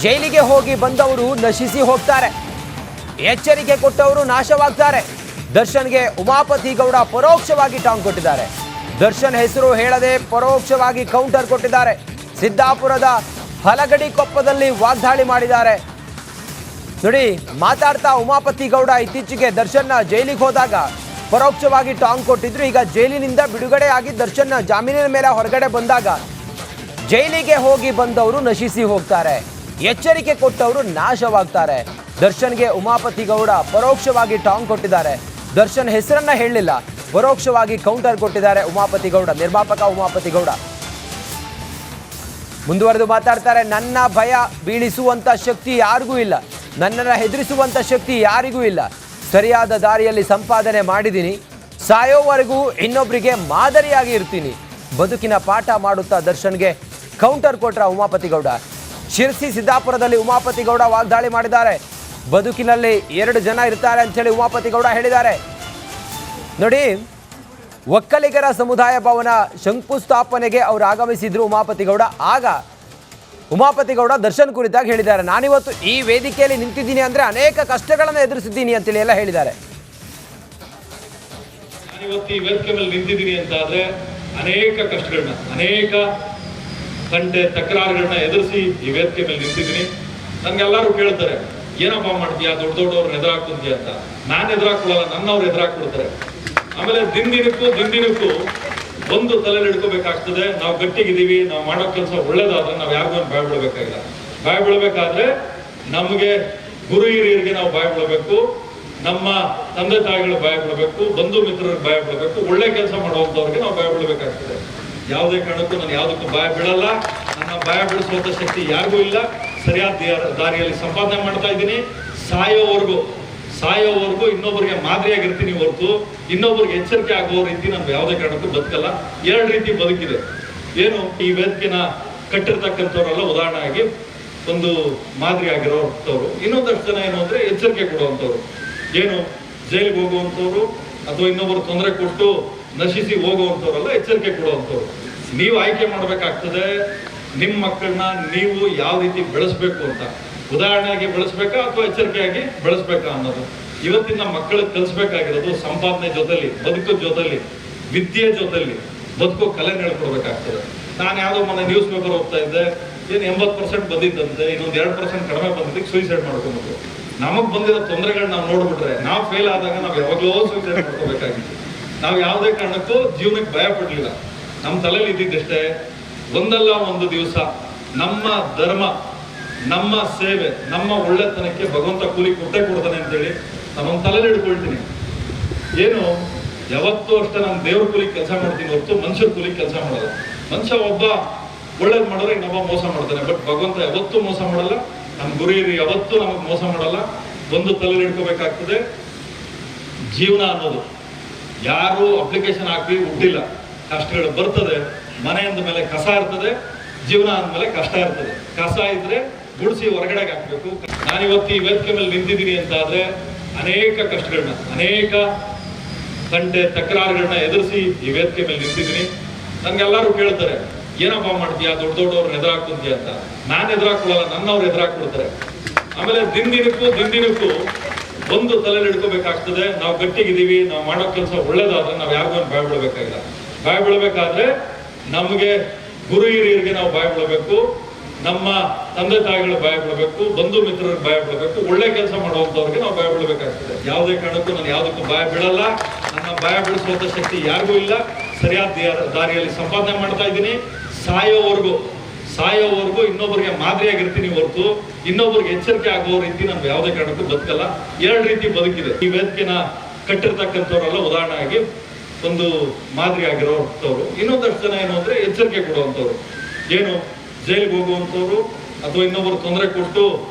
ಜೈಲಿಗೆ ಹೋಗಿ ಬಂದವರು ನಶಿಸಿ ಹೋಗ್ತಾರೆ, ಎಚ್ಚರಿಕೆ ಕೊಟ್ಟವರು ನಾಶವಾಗ್ತಾರೆ. ದರ್ಶನ್ಗೆ ಉಮಾಪತಿ ಗೌಡ ಪರೋಕ್ಷವಾಗಿ ಟಾಂಗ್ ಕೊಟ್ಟಿದ್ದಾರೆ. ದರ್ಶನ್ ಹೆಸರು ಹೇಳದೆ ಪರೋಕ್ಷವಾಗಿ ಕೌಂಟರ್ ಕೊಟ್ಟಿದ್ದಾರೆ. ಸಿದ್ದಾಪುರದ ಹಲಗಡಿ ಕೊಪ್ಪದಲ್ಲಿ ವಾಗ್ದಾಳಿ ಮಾಡಿದ್ದಾರೆ. ನೋಡಿ, ಮಾತಾಡ್ತಾ ಉಮಾಪತಿ ಗೌಡ ಇತ್ತೀಚೆಗೆ ದರ್ಶನ್ನ ಜೈಲಿಗೆ ಹೋದಾಗ ಪರೋಕ್ಷವಾಗಿ ಟಾಂಗ್ ಕೊಟ್ಟಿದ್ರು. ಈಗ ಜೈಲಿನಿಂದ ಬಿಡುಗಡೆ ಆಗಿ ದರ್ಶನ್ನ ಜಾಮೀನಿನ ಮೇಲೆ ಹೊರಗಡೆ ಬಂದಾಗ ಜೈಲಿಗೆ ಹೋಗಿ ಬಂದವರು ನಶಿಸಿ ಹೋಗ್ತಾರೆ, ಎಚ್ಚರಿಕೆ ಕೊಟ್ಟವರು ನಾಶವಾಗ್ತಾರೆ. ದರ್ಶನ್ಗೆ ಉಮಾಪತಿ ಗೌಡ ಪರೋಕ್ಷವಾಗಿ ಟಾಂಗ್ ಕೊಟ್ಟಿದ್ದಾರೆ. ದರ್ಶನ್ ಹೆಸರನ್ನ ಹೇಳಲಿಲ್ಲ, ಪರೋಕ್ಷವಾಗಿ ಕೌಂಟರ್ ಕೊಟ್ಟಿದ್ದಾರೆ ಉಮಾಪತಿ ಗೌಡ, ನಿರ್ಮಾಪಕ ಉಮಾಪತಿ ಗೌಡ. ಮುಂದುವರೆದು ಮಾತಾಡ್ತಾರೆ, ನನ್ನ ಭಯ ಬೀಳಿಸುವಂತ ಶಕ್ತಿ ಯಾರಿಗೂ ಇಲ್ಲ, ನನ್ನನ್ನು ಹೆದರಿಸುವಂತ ಶಕ್ತಿ ಯಾರಿಗೂ ಇಲ್ಲ. ಸರಿಯಾದ ದಾರಿಯಲ್ಲಿ ಸಂಪಾದನೆ ಮಾಡಿದ್ದೀನಿ, ಸಾಯೋವರೆಗೂ ಇನ್ನೊಬ್ಬರಿಗೆ ಮಾದರಿಯಾಗಿ ಇರ್ತೀನಿ. ಬದುಕಿನ ಪಾಠ ಮಾಡುತ್ತಾ ದರ್ಶನ್ಗೆ ಕೌಂಟರ್ ಕೊಟ್ರ ಉಮಾಪತಿ ಗೌಡ. ಶಿರ್ಸಿ ಸಿದ್ದಾಪುರದಲ್ಲಿ ಉಮಾಪತಿ ಗೌಡ ವಾಗ್ದಾಳಿ ಮಾಡಿದ್ದಾರೆ. ಬದುಕಿನಲ್ಲಿ 2 ಜನ ಇರ್ತಾರೆ ಅಂತೇಳಿ ಉಮಾಪತಿ ಗೌಡ ಹೇಳಿದ್ದಾರೆ. ನೋಡಿ, ಒಕ್ಕಲಿಗರ ಸಮುದಾಯ ಭವನ ಶಂಕುಸ್ಥಾಪನೆಗೆ ಅವರು ಆಗಮಿಸಿದ್ರು ಉಮಾಪತಿ ಗೌಡ. ಆಗ ಉಮಾಪತಿ ಗೌಡ ದರ್ಶನ್ ಕುರಿತಾಗಿ ಹೇಳಿದ್ದಾರೆ. ನಾನಿವತ್ತು ಈ ವೇದಿಕೆಯಲ್ಲಿ ನಿಂತಿದ್ದೀನಿ ಅಂದ್ರೆ ಅನೇಕ ಕಷ್ಟಗಳನ್ನು ಎದುರಿಸಿದ್ದೀನಿ ಅಂತೇಳಿ ಎಲ್ಲ ಹೇಳಿದ್ದಾರೆ. ನಾನಿವತ್ತು ಈ ವೇದಿಕೆ ಮೇಲೆ ನಿಂತಿದ್ದೀನಿ ಅಂತ ಆದ್ರೆ ಅನೇಕ ಕಷ್ಟಗಳನ್ನ, ಅನೇಕ ಗಂಟೆ ತಕರಾರುಗಳನ್ನ ಎದುರಿಸಿ ಈ ವೇದಿಕೆ ಮೇಲೆ ನಿಂತಿದ್ದೀನಿ. ನನ್ಗೆಲ್ಲರೂ ಕೇಳ್ತಾರೆ, ಏನಪ್ಪ ಮಾಡ್ತೀಯಾ, ದೊಡ್ಡ ದೊಡ್ಡವ್ರನ್ನ ಎದುರಾಕ್ತಿದ್ಯಾ ಅಂತ. ನಾನು ಎದುರಾಕೊಳ್ಳಲ್ಲ, ನನ್ನವ್ರು ಎದುರಾಕ್ಬಿಡ್ತಾರೆ. ಆಮೇಲೆ ದಿನದಿನಕ್ಕೂ ಒಂದು ತಲೆಯಲ್ಲಿ ಹಿಡ್ಕೋಬೇಕಾಗ್ತದೆ. ನಾವು ಗಟ್ಟಿಗಿದ್ದೀವಿ, ನಾವು ಮಾಡೋ ಕೆಲಸ ಒಳ್ಳೇದಾದ್ರೆ ನಾವು ಯಾರಿಗೂ ಭಯ ಬೀಳಬೇಕಾಗಿಲ್ಲ. ಭಯ ಬೀಳಬೇಕಾದ್ರೆ ನಮಗೆ ಗುರು ಹಿರಿಯರಿಗೆ ನಾವು ಭಯ ಬೀಳಬೇಕು, ನಮ್ಮ ತಂದೆ ತಾಯಿಗಳು ಭಯ ಬೀಳಬೇಕು, ಬಂಧು ಮಿತ್ರರಿಗೆ ಭಯ ಬೀಳಬೇಕು, ಒಳ್ಳೆ ಕೆಲಸ ಮಾಡುವಂಥವ್ರಿಗೆ ನಾವು ಭಯ ಬೀಳಬೇಕಾಗ್ತದೆ. ಯಾವುದೇ ಕಾರಣಕ್ಕೂ ನಾನು ಯಾವುದಕ್ಕೂ ಭಯ ಬೀಳಲ್ಲ. ನನ್ನ ಭಯ ಬೀಳಿಸುವಂತ ಶಕ್ತಿ ಯಾರಿಗೂ ಇಲ್ಲ. ಸರಿಯಾದ ದಾರಿಯಲ್ಲಿ ಸಂಪಾದನೆ ಮಾಡ್ತಾ ಇದ್ದೀನಿ. ಸಾಯೋವರೆಗೂ ಇನ್ನೊಬ್ಬರಿಗೆ ಮಾದರಿಯಾಗಿರ್ತೀನಿ ಹೊರತು ಇನ್ನೊಬ್ಬರಿಗೆ ಎಚ್ಚರಿಕೆ ಆಗುವ ರೀತಿ ನಾನು ಯಾವುದೇ ಕಾರಣಕ್ಕೂ ಬದುಕಲ್ಲ. 2 ರೀತಿ ಬದುಕಿದೆ. ಏನು, ಈ ವೇದಿಕೆನ ಕಟ್ಟಿರ್ತಕ್ಕಂಥವ್ರೆಲ್ಲ ಉದಾಹರಣೆ ಆಗಿ ಒಂದು ಮಾದರಿ ಆಗಿರೋಂಥವ್ರು. ಇನ್ನೊಂದಷ್ಟು ಜನ ಏನು ಅಂದ್ರೆ ಎಚ್ಚರಿಕೆ ಕೊಡುವಂಥವ್ರು. ಏನು, ಜೈಲಿಗೆ ಹೋಗುವಂಥವ್ರು ಅಥವಾ ಇನ್ನೊಬ್ಬರು ತೊಂದರೆ ಕೊಟ್ಟು ನಶಿಸಿ ಹೋಗುವಂಥವ್ರೆಲ್ಲ ಎಚ್ಚರಿಕೆ ಕೊಡುವಂಥವ್ರು. ನೀವು ಆಯ್ಕೆ ಮಾಡಬೇಕಾಗ್ತದೆ ನಿಮ್ಮ ಮಕ್ಕಳನ್ನ ನೀವು ಯಾವ ರೀತಿ ಬೆಳೆಸ್ಬೇಕು ಅಂತ. ಉದಾಹರಣೆಯಾಗಿ ಬೆಳೆಸ್ಬೇಕಾ ಅಥವಾ ಎಚ್ಚರಿಕೆಯಾಗಿ ಬೆಳೆಸ್ಬೇಕಾ ಅನ್ನೋದು. ಇವತ್ತಿನ ಮಕ್ಕಳಿಗೆ ಕಲಿಸ್ಬೇಕಾಗಿರೋದು ಸಂಪಾದನೆ ಜೊತೆಲಿ, ಬದುಕೋ ಜೊತೆಲಿ, ವಿದ್ಯೆ ಜೊತೆಲಿ ಬದುಕೋ ಕಲೆ ಹೇಳ್ಕೊಡ್ಬೇಕಾಗ್ತದೆ. ನಾನು ಯಾವುದೋ ಮೊನ್ನೆ ನ್ಯೂಸ್ ಪೇಪರ್ ಹೋಗ್ತಾ ಇದ್ದೆ, ಏನು 80% ಬಂದಿದ್ದಂತೆ, ಇನ್ನೊಂದು 2% ಕಡಿಮೆ ಬಂದಿದ್ದಕ್ಕೆ ಸೂಸೈಡ್ ಮಾಡ್ಕೊಬೇಕು. ನಮಗೆ ಬಂದಿರೋ ತೊಂದರೆಗಳನ್ನ ನಾವು ನೋಡ್ಬಿಟ್ರೆ, ನಾವು ಫೇಲ್ ಆದಾಗ ನಾವು ಯಾವಾಗಲೂ ಸೂಸೈಡ್ ಮಾಡ್ಕೋಬೇಕಾಗಿತ್ತು. ನಾವು ಯಾವುದೇ ಕಾರಣಕ್ಕೂ ಜೀವನಕ್ಕೆ ಭಯ ಪಡಲಿಲ್ಲ. ನಮ್ಮ ತಲೆಯಲ್ಲಿ ಇದ್ದಿದ್ದಷ್ಟೇ, ಒಂದಲ್ಲ ಒಂದು ದಿವಸ ನಮ್ಮ ಧರ್ಮ, ನಮ್ಮ ಸೇವೆ, ನಮ್ಮ ಒಳ್ಳೆತನಕ್ಕೆ ಭಗವಂತ ಕೂಲಿ ಕೊಟ್ಟೆ ಕೊಡ್ತಾನೆ ಅಂತೇಳಿ ನಾನೊಂದು ತಲೆಯಲ್ಲಿ ಹಿಡ್ಕೊಳ್ತೀನಿ. ಏನು, ಯಾವತ್ತೂ ಅಷ್ಟೇ ನಾನು ದೇವ್ರ ಕೂಲಿ ಕೆಲಸ ಮಾಡ್ತೀನಿ ಹೊರತು ಮನುಷ್ಯರ ಕೂಲಿ ಕೆಲಸ ಮಾಡಲ್ಲ. ಮನುಷ್ಯ ಒಬ್ಬ ಒಳ್ಳೇದು ಮಾಡಿದ್ರೆ ಇನ್ನೊಬ್ಬ ಮೋಸ ಮಾಡ್ತಾನೆ, ಬಟ್ ಭಗವಂತ ಯಾವತ್ತೂ ಮೋಸ ಮಾಡಲ್ಲ. ನಮ್ಮ ಗುರು ಯಾವತ್ತೂ ನಮಗೆ ಮೋಸ ಮಾಡಲ್ಲ. ಒಂದು ತಲೆಯಲ್ಲಿ ಹಿಡ್ಕೋಬೇಕಾಗ್ತದೆ, ಜೀವನ ಅನ್ನೋದು ಯಾರು ಅಪ್ಲಿಕೇಶನ್ ಹಾಕಿ ಹುಟ್ಟಿಲ್ಲ. ಕಷ್ಟಗಳು ಬರ್ತದೆ. ಮನೆ ಅಂದ ಮೇಲೆ ಕಸ ಇರ್ತದೆ, ಜೀವನ ಅಂದಮೇಲೆ ಕಷ್ಟ ಇರ್ತದೆ. ಕಸ ಇದ್ರೆ ಗುಡಿಸಿ ಹೊರಗಡೆಗೆ ಹಾಕ್ಬೇಕು. ನಾನಿವತ್ತು ಈ ವೇದಿಕೆ ಮೇಲೆ ನಿಂತಿದ್ದೀನಿ ಅಂತ ಆದ್ರೆ ಅನೇಕ ಕಷ್ಟಗಳನ್ನ, ಅನೇಕ ಗಂಟೆ ತಕರಾರುಗಳನ್ನ ಎದುರಿಸಿ ಈ ವೇದಿಕೆ ಮೇಲೆ ನಿಂತಿದ್ದೀನಿ. ನನ್ಗೆಲ್ಲರೂ ಕೇಳ್ತಾರೆ, ಏನಪ್ಪ ಮಾಡ್ತೀಯಾ, ದೊಡ್ಡ ದೊಡ್ಡವ್ರನ್ನ ಎದುರಾಕ್ತಿದ್ಯಾ ಅಂತ. ನಾನು ಎದುರಾಕೊಳ್ಳಲ್ಲ, ನನ್ನವ್ರು ಎದುರಾಕ್ಬಿಡ್ತಾರೆ. ಆಮೇಲೆ ದಿನದಿನಕ್ಕೂ ಒಂದು ತಲೆಯಲ್ಲಿ ಹಿಡ್ಕೋಬೇಕಾಗ್ತದೆ. ನಾವು ಗಟ್ಟಿಗಿದ್ದೀವಿ, ನಾವು ಮಾಡೋ ಕೆಲಸ ಒಳ್ಳೇದಾದ್ರೆ ನಾವು ಯಾರಿಗೂ ಭಯ ಬೀಳಬೇಕಾಗಿಲ್ಲ. ಭಯ ಬೀಳಬೇಕಾದ್ರೆ ನಮಗೆ ಗುರು ಹಿರಿಯರಿಗೆ ನಾವು ಭಯ ಬೀಳಬೇಕು, ನಮ್ಮ ತಂದೆ ತಾಯಿಗಳು ಭಯ ಬೀಳಬೇಕು, ಬಂಧು ಮಿತ್ರರಿಗೆ ಭಯ ಬೀಳಬೇಕು, ಒಳ್ಳೆ ಕೆಲಸ ಮಾಡುವಂಥವ್ರಿಗೆ ನಾವು ಭಯ ಬೀಳಬೇಕಾಗ್ತದೆ. ಯಾವುದೇ ಕಾರಣಕ್ಕೂ ನಾನು ಯಾವುದಕ್ಕೂ ಭಯ ಬೀಳಲ್ಲ. ನನ್ನ ಭಯ ಬೀಳಿಸುವಂತ ಶಕ್ತಿ ಯಾರಿಗೂ ಇಲ್ಲ. ಸರಿಯಾದ ದಾರಿಯಲ್ಲಿ ಸಂಪಾದನೆ ಮಾಡ್ತಾ ಇದ್ದೀನಿ. ಸಾಯೋವರೆಗೂ ಇನ್ನೊಬ್ಬರಿಗೆ ಮಾದರಿಯಾಗಿರ್ತೀನಿ ಹೊರತು ಇನ್ನೊಬ್ಬರಿಗೆ ಎಚ್ಚರಿಕೆ ಆಗುವ ರೀತಿ ನಾನು ಯಾವುದೇ ಕಾರಣಕ್ಕೂ ಬದುಕಲ್ಲ. 2 ರೀತಿ ಬದುಕಿದೆ. ಈ ವೇದಿಕೆನ ಕಟ್ಟಿರ್ತಕ್ಕಂಥವ್ರೆಲ್ಲ ಉದಾಹರಣೆ ಆಗಿ ಒಂದು ಮಾದರಿ ಆಗಿರೋಂಥವ್ರು. ಇನ್ನೊಂದಷ್ಟು ಜನ ಏನು ಅಂದ್ರೆ ಎಚ್ಚರಿಕೆ ಕೊಡುವಂಥವ್ರು. ಏನು, ಜೈಲಿಗೆ ಹೋಗುವಂಥವ್ರು ಅಥವಾ ಇನ್ನೊಬ್ಬರು ತೊಂದರೆ ಕೊಟ್ಟು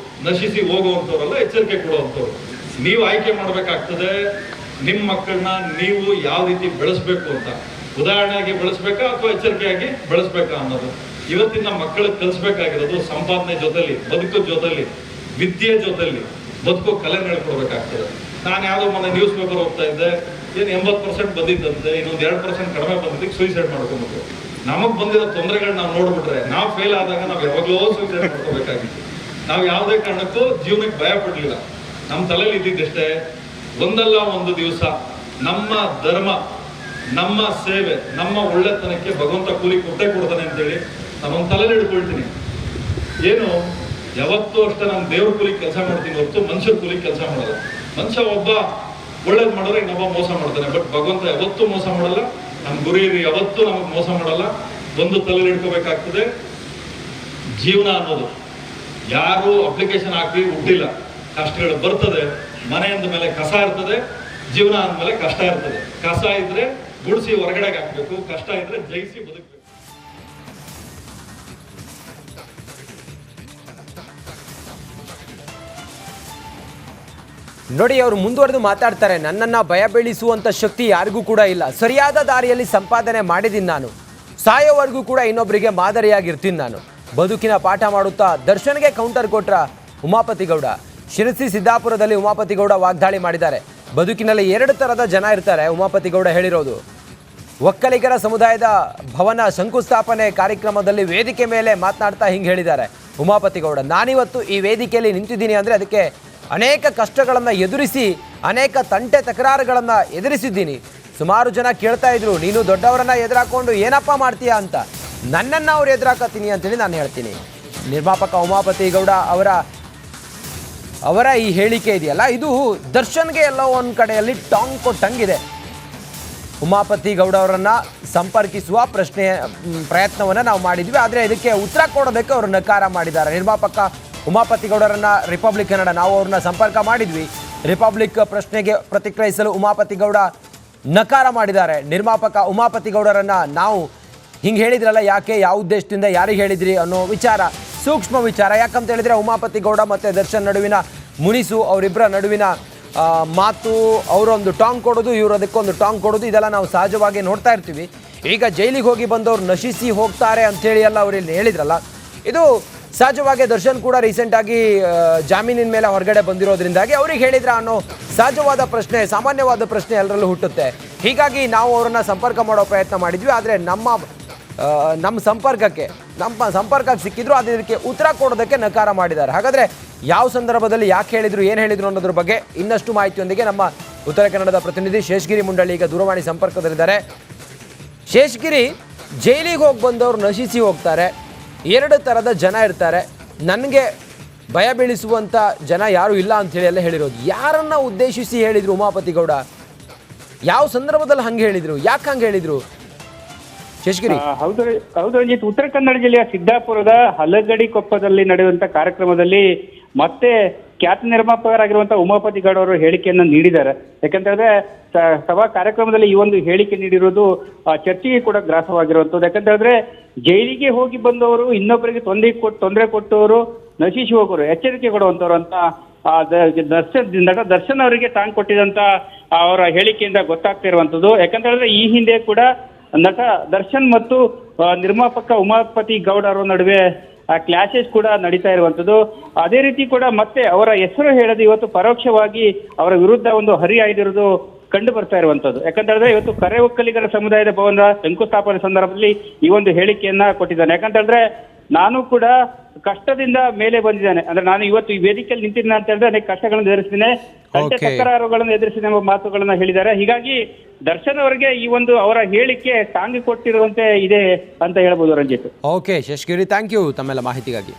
ನಶಿಸಿ ಹೋಗುವಂಥವ್ರೆಲ್ಲ ಎಚ್ಚರಿಕೆ ಕೊಡುವಂಥವ್ರು. ನೀವು ಆಯ್ಕೆ ಮಾಡಬೇಕಾಗ್ತದೆ ನಿಮ್ಮ ಮಕ್ಕಳನ್ನ ನೀವು ಯಾವ ರೀತಿ ಬೆಳೆಸ್ಬೇಕು ಅಂತ. ಉದಾಹರಣೆಯಾಗಿ ಬೆಳೆಸ್ಬೇಕಾ ಅಥವಾ ಎಚ್ಚರಿಕೆಯಾಗಿ ಬೆಳೆಸ್ಬೇಕಾ ಅನ್ನೋದು. ಇವತ್ತಿನ ಮಕ್ಕಳಿಗೆ ಕಲಿಸ್ಬೇಕಾಗಿರೋದು ಸಂಪಾದನೆ ಜೊತೆಲಿ, ಬದುಕೋ ಜೊತೆಲಿ, ವಿದ್ಯೆ ಜೊತೆಲಿ ಬದುಕೋ ಕಲೆ ಹೇಳ್ಕೊಡ್ಬೇಕಾಗ್ತದೆ. ನಾನು ಯಾವುದೋ ಮೊನ್ನೆ ನ್ಯೂಸ್ ಪೇಪರ್ ಹೋಗ್ತಾ ಇದ್ದೆ, ಏನು 80% ಬಂದಿದ್ದಂತೆ, ಇನ್ನೊಂದು 2% ಕಡಿಮೆ ಬಂದಿದ್ದಕ್ಕೆ ಸೂಸೈಡ್ ಮಾಡ್ಕೊಬೇಕು. ನಮಗೆ ಬಂದಿರೋ ತೊಂದರೆಗಳನ್ನ ನಾವು ನೋಡ್ಬಿಟ್ರೆ, ನಾವು ಫೇಲ್ ಆದಾಗ ನಾವು ಯಾವಾಗಲೂ ಸೂಸೈಡ್ ಮಾಡ್ಕೋಬೇಕಾಗಿತ್ತು. ನಾವು ಯಾವುದೇ ಕಾರಣಕ್ಕೂ ಜೀವನಕ್ಕೆ ಭಯ ಪಡಲಿಲ್ಲ. ನಮ್ಮ ತಲೆಯಲ್ಲಿ ಇದ್ದಿದ್ದಷ್ಟೇ, ಒಂದಲ್ಲ ಒಂದು ದಿವಸ ನಮ್ಮ ಧರ್ಮ, ನಮ್ಮ ಸೇವೆ, ನಮ್ಮ ಒಳ್ಳೆತನಕ್ಕೆ ಭಗವಂತ ಕೂಲಿ ಕೊಟ್ಟೇ ಕೊಡ್ತಾನೆ ಅಂತೇಳಿ ನಾನೊಂದು ತಲೆಯಲ್ಲಿ ಹಿಡ್ಕೊಳ್ತೀನಿ. ಏನು ಯಾವತ್ತೂ ಅಷ್ಟೇ ನಾನು ದೇವ್ರ ಕೂಲಿ ಕೆಲಸ ಮಾಡ್ತೀನಿ ಹೊರತು ಮನುಷ್ಯರ ಕೂಲಿ ಕೆಲಸ ಮಾಡಲ್ಲ. ಮನುಷ್ಯ ಒಬ್ಬ ಒಳ್ಳೇದು ಮಾಡಿದ್ರೆ ಇನ್ನೊಬ್ಬ ಮೋಸ ಮಾಡ್ತಾನೆ, ಬಟ್ ಭಗವಂತ ಯಾವತ್ತೂ ಮೋಸ ಮಾಡಲ್ಲ. ನಮ್ಮ ಗುರಿ ಯಾವತ್ತೂ ನಮಗೆ ಮೋಸ ಮಾಡಲ್ಲ. ಒಂದು ತಲೆಯಲ್ಲಿ ಹಿಡ್ಕೋಬೇಕಾಗ್ತದೆ, ಜೀವನ ಅನ್ನೋದು ಯಾರು ಅಪ್ಲಿಕೇಶನ್ ಹಾಕಿ ಹುಟ್ಟಿಲ್ಲ, ಕಷ್ಟಗಳು ಬರ್ತದೆ. ಮನೆ ಅಂದ ಮೇಲೆ ಕಸ ಇರ್ತದೆ, ಜೀವನ ಅಂದಮೇಲೆ ಕಷ್ಟ ಇರ್ತದೆ. ಕಸ ಇದ್ರೆ ಗುಡಿಸಿ ಹೊರಗಡೆಗೆ ಹಾಕ್ಬೇಕು, ಕಷ್ಟ ಇದ್ರೆ ಜಯಿಸಿ ಬದುಕಬೇಕು. ನೋಡಿ, ಅವರು ಮುಂದುವರೆದು ಮಾತಾಡ್ತಾರೆ, ನನ್ನನ್ನು ಭಯ ಬೀಳಿಸುವಂಥ ಶಕ್ತಿ ಯಾರಿಗೂ ಕೂಡ ಇಲ್ಲ. ಸರಿಯಾದ ದಾರಿಯಲ್ಲಿ ಸಂಪಾದನೆ ಮಾಡಿದ್ದೀನಿ ನಾನು. ಸಾಯೋವರೆಗೂ ಕೂಡ ಇನ್ನೊಬ್ಬರಿಗೆ ಮಾದರಿಯಾಗಿರ್ತೀನಿ ನಾನು. ಬದುಕಿನ ಪಾಠ ಮಾಡುತ್ತಾ ದರ್ಶನ್ಗೆ ಕೌಂಟರ್ ಕೊಟ್ರ ಉಮಾಪತಿ ಗೌಡ. ಶಿರಸಿ ಸಿದ್ದಾಪುರದಲ್ಲಿ ಉಮಾಪತಿ ಗೌಡ ವಾಗ್ದಾಳಿ ಮಾಡಿದ್ದಾರೆ. ಬದುಕಿನಲ್ಲಿ 2 ಥರದ ಜನ ಇರ್ತಾರೆ. ಉಮಾಪತಿ ಗೌಡ ಹೇಳಿರೋದು, ಒಕ್ಕಲಿಗರ ಸಮುದಾಯದ ಭವನ ಶಂಕುಸ್ಥಾಪನೆ ಕಾರ್ಯಕ್ರಮದಲ್ಲಿ ವೇದಿಕೆ ಮೇಲೆ ಮಾತನಾಡ್ತಾ ಹಿಂಗೆ ಹೇಳಿದ್ದಾರೆ ಉಮಾಪತಿ ಗೌಡ. ನಾನಿವತ್ತು ಈ ವೇದಿಕೆಯಲ್ಲಿ ನಿಂತಿದ್ದೀನಿ ಅಂದರೆ ಅದಕ್ಕೆ ಅನೇಕ ಕಷ್ಟಗಳನ್ನು ಎದುರಿಸಿ, ಅನೇಕ ತಂಟೆ ತಕರಾರುಗಳನ್ನು ಎದುರಿಸಿದ್ದೀನಿ. ಸುಮಾರು ಜನ ಕೇಳ್ತಾ ಇದ್ರು, ನೀನು ದೊಡ್ಡವರನ್ನ ಎದುರಾಕೊಂಡು ಏನಪ್ಪ ಮಾಡ್ತೀಯಾ ಅಂತ. ನನ್ನನ್ನು ಅವ್ರು ಎದುರಾಕತ್ತೀನಿ ಅಂತೇಳಿ ನಾನು ಹೇಳ್ತೀನಿ. ನಿರ್ಮಾಪಕ ಉಮಾಪತಿ ಗೌಡ ಅವರ ಈ ಹೇಳಿಕೆ ಇದೆಯಲ್ಲ, ಇದು ದರ್ಶನ್ಗೆ ಎಲ್ಲೋ ಒಂದು ಕಡೆಯಲ್ಲಿ ಟಾಂಗ್ ಕೊಟ್ಟಂಗಿದೆ. ಉಮಾಪತಿ ಗೌಡ ಅವರನ್ನು ಸಂಪರ್ಕಿಸುವ ಪ್ರಯತ್ನವನ್ನು ನಾವು ಮಾಡಿದ್ವಿ, ಆದರೆ ಇದಕ್ಕೆ ಉತ್ತರ ಕೊಡೋದಕ್ಕೆ ಅವರು ನಕಾರ ಮಾಡಿದ್ದಾರೆ. ನಿರ್ಮಾಪಕ ಉಮಾಪತಿ ಗೌಡರನ್ನು ರಿಪಬ್ಲಿಕ್ ಕನ್ನಡ ನಾವು ಅವ್ರನ್ನ ಸಂಪರ್ಕ ಮಾಡಿದ್ವಿ. ರಿಪಬ್ಲಿಕ್ ಪ್ರಶ್ನೆಗೆ ಪ್ರತಿಕ್ರಿಯಿಸಲು ಉಮಾಪತಿ ಗೌಡ ನಕಾರ ಮಾಡಿದ್ದಾರೆ. ನಿರ್ಮಾಪಕ ಉಮಾಪತಿ ಗೌಡರನ್ನು ನಾವು ಹಿಂಗೆ ಹೇಳಿದ್ರಲ್ಲ, ಯಾಕೆ, ಯಾವ ಉದ್ದೇಶದಿಂದ, ಯಾರಿಗೆ ಹೇಳಿದ್ರಿ ಅನ್ನೋ ವಿಚಾರ ಸೂಕ್ಷ್ಮ ವಿಚಾರ. ಯಾಕಂತ ಹೇಳಿದರೆ ಉಮಾಪತಿ ಗೌಡ ಮತ್ತು ದರ್ಶನ್ ನಡುವಿನ ಮುನಿಸು, ಅವರಿಬ್ಬರ ನಡುವಿನ ಮಾತು, ಅವರೊಂದು ಟಾಂಗ್ ಕೊಡೋದು, ಇವರು ಅದಕ್ಕೊಂದು ಟಾಂಗ್ ಕೊಡೋದು, ಇದೆಲ್ಲ ನಾವು ಸಹಜವಾಗಿ ನೋಡ್ತಾ ಇರ್ತೀವಿ. ಈಗ ಜೈಲಿಗೆ ಹೋಗಿ ಬಂದವರು ನಶಿಸಿ ಹೋಗ್ತಾರೆ ಅಂಥೇಳಿ ಎಲ್ಲ ಅವರು ಇಲ್ಲಿ ಹೇಳಿದ್ರಲ್ಲ, ಇದು ಸಹಜವಾಗಿ ದರ್ಶನ್ ಕೂಡ ರೀಸೆಂಟಾಗಿ ಜಾಮೀನಿನ ಮೇಲೆ ಹೊರಗಡೆ ಬಂದಿರೋದ್ರಿಂದಾಗಿ ಅವ್ರಿಗೆ ಹೇಳಿದ್ರ ಅನ್ನೋ ಸಹಜವಾದ ಪ್ರಶ್ನೆ, ಸಾಮಾನ್ಯವಾದ ಪ್ರಶ್ನೆ ಎಲ್ಲರಲ್ಲೂ ಹುಟ್ಟುತ್ತೆ. ಹೀಗಾಗಿ ನಾವು ಅವರನ್ನು ಸಂಪರ್ಕ ಮಾಡೋ ಪ್ರಯತ್ನ ಮಾಡಿದ್ವಿ, ಆದರೆ ನಮ್ಮ ಸಂಪರ್ಕಕ್ಕೆ ಸಿಕ್ಕಿದ್ರು ಅದಕ್ಕೆ ಉತ್ತರ ಕೊಡೋದಕ್ಕೆ ನಕಾರ ಮಾಡಿದ್ದಾರೆ. ಹಾಗಾದರೆ ಯಾವ ಸಂದರ್ಭದಲ್ಲಿ ಯಾಕೆ ಹೇಳಿದ್ರು, ಏನು ಹೇಳಿದ್ರು ಅನ್ನೋದ್ರ ಬಗ್ಗೆ ಇನ್ನಷ್ಟು ಮಾಹಿತಿಯೊಂದಿಗೆ ನಮ್ಮ ಉತ್ತರ ಕನ್ನಡದ ಪ್ರತಿನಿಧಿ ಶೇಷಗಿರಿ ಮುಂಡಳ್ಳಿ ಈಗ ದೂರವಾಣಿ ಸಂಪರ್ಕದಲ್ಲಿದ್ದಾರೆ. ಶೇಷಗಿರಿ, ಜೈಲಿಗೆ ಹೋಗಿ ಬಂದವರು ನಶಿಸಿ ಹೋಗ್ತಾರೆ, 2 ಥರದ ಜನ ಇರ್ತಾರೆ, ನನಗೆ ಭಯ ಬೀಳಿಸುವಂಥ ಜನ ಯಾರೂ ಇಲ್ಲ ಅಂಥೇಳಿ ಎಲ್ಲ ಹೇಳಿರೋದು. ಯಾರನ್ನು ಉದ್ದೇಶಿಸಿ ಹೇಳಿದರು ಉಮಾಪತಿ ಗೌಡ? ಯಾವ ಸಂದರ್ಭದಲ್ಲಿ ಹಂಗೆ ಹೇಳಿದರು, ಯಾಕೆ ಹಂಗೆ ಹೇಳಿದರು ಶೇಷಗಿರಿ? ಹೌದು ರಂಜಿತ್, ಉತ್ತರ ಕನ್ನಡ ಜಿಲ್ಲೆಯ ಸಿದ್ದಾಪುರದ ಹಲಗಡಿ ಕೊಪ್ಪದಲ್ಲಿ ನಡೆಯುವಂತ ಕಾರ್ಯಕ್ರಮದಲ್ಲಿ ಮತ್ತೆ ಖ್ಯಾತ ನಿರ್ಮಾಪಕರಾಗಿರುವಂತಹ ಉಮಾಪತಿ ಗೌಡ ಅವರು ಹೇಳಿಕೆಯನ್ನು ನೀಡಿದ್ದಾರೆ. ಯಾಕಂತ ಹೇಳಿದ್ರೆ ಸಭಾ ಕಾರ್ಯಕ್ರಮದಲ್ಲಿ ಈ ಒಂದು ಹೇಳಿಕೆ ನೀಡಿರೋದು ಚರ್ಚೆಗೆ ಕೂಡ ಗ್ರಾಸವಾಗಿರುವಂಥದ್ದು. ಯಾಕಂತ ಹೇಳಿದ್ರೆ ಜೈಲಿಗೆ ಹೋಗಿ ಬಂದವರು ಇನ್ನೊಬ್ಬರಿಗೆ ತೊಂದರೆ ಕೊಟ್ಟವರು, ನಶಿಸಿ ಹೋಗೋರು, ಎಚ್ಚರಿಕೆ ಕೊಡುವಂತವ್ರು ಅಂತ ನಟ ದರ್ಶನ್ ಅವರಿಗೆ ಟಾಂಗ್ ಕೊಟ್ಟಿದಂತ ಅವರ ಹೇಳಿಕೆಯಿಂದ ಗೊತ್ತಾಗ್ತಾ ಇರುವಂತದ್ದು. ಯಾಕಂತ ಹೇಳಿದ್ರೆ ಈ ಹಿಂದೆ ಕೂಡ ನಟ ದರ್ಶನ್ ಮತ್ತು ನಿರ್ಮಾಪಕ ಉಮಾಪತಿ ಗೌಡ ಅವರ ನಡುವೆ ಕ್ಲಾಶಸ್ ಕೂಡ ನಡೀತಾ ಇರುವಂತದ್ದು. ಅದೇ ರೀತಿ ಕೂಡ ಮತ್ತೆ ಅವರ ಹೆಸರು ಹೇಳದೆ ಇವತ್ತು ಪರೋಕ್ಷವಾಗಿ ಅವರ ವಿರುದ್ಧ ಒಂದು ಹರಿಹಾಯ್ದಿರೋದು ಕಂಡು ಬರ್ತಾ ಇರುವಂತದ್ದು. ಯಾಕಂತ ಹೇಳಿದ್ರೆ ಇವತ್ತು ಕರೆ ಒಕ್ಕಲಿಗರ ಸಮುದಾಯದ ಭವನದ ಶಂಕುಸ್ಥಾಪನೆ ಸಂದರ್ಭದಲ್ಲಿ ಈ ಒಂದು ಹೇಳಿಕೆಯನ್ನ ಕೊಟ್ಟಿದ್ದಾನೆ. ಯಾಕಂತ ಹೇಳಿದ್ರೆ ನಾನು ಕೂಡ ಕಷ್ಟದಿಂದ ಮೇಲೆ ಬಂದಿದ್ದೇನೆ, ಅಂದ್ರೆ ನಾನು ಇವತ್ತು ಈ ವೇದಿಕೆಯಲ್ಲಿ ನಿಂತಿದ್ದೇನೆ ಅಂತ ಹೇಳಿದ್ರೆ ಅನೇಕ ಕಷ್ಟಗಳನ್ನು ಎದುರಿಸಿದ್ದೇನೆ, ತಕರಾರುಗಳನ್ನು ಎದುರಿಸಿದ ಎಂಬ ಮಾತುಗಳನ್ನ ಹೇಳಿದ್ದಾರೆ. ಹೀಗಾಗಿ ದರ್ಶನ್ ಅವರಿಗೆ ಈ ಒಂದು ಅವರ ಹೇಳಿಕೆ ಟಾಂಗಿ ಕೊಟ್ಟಿರುವಂತೆ ಇದೆ ಅಂತ ಹೇಳ್ಬೋದು Ranjith. Okay Seshagiri, thank you ತಮ್ಮೆಲ್ಲ ಮಾಹಿತಿಗಾಗಿ.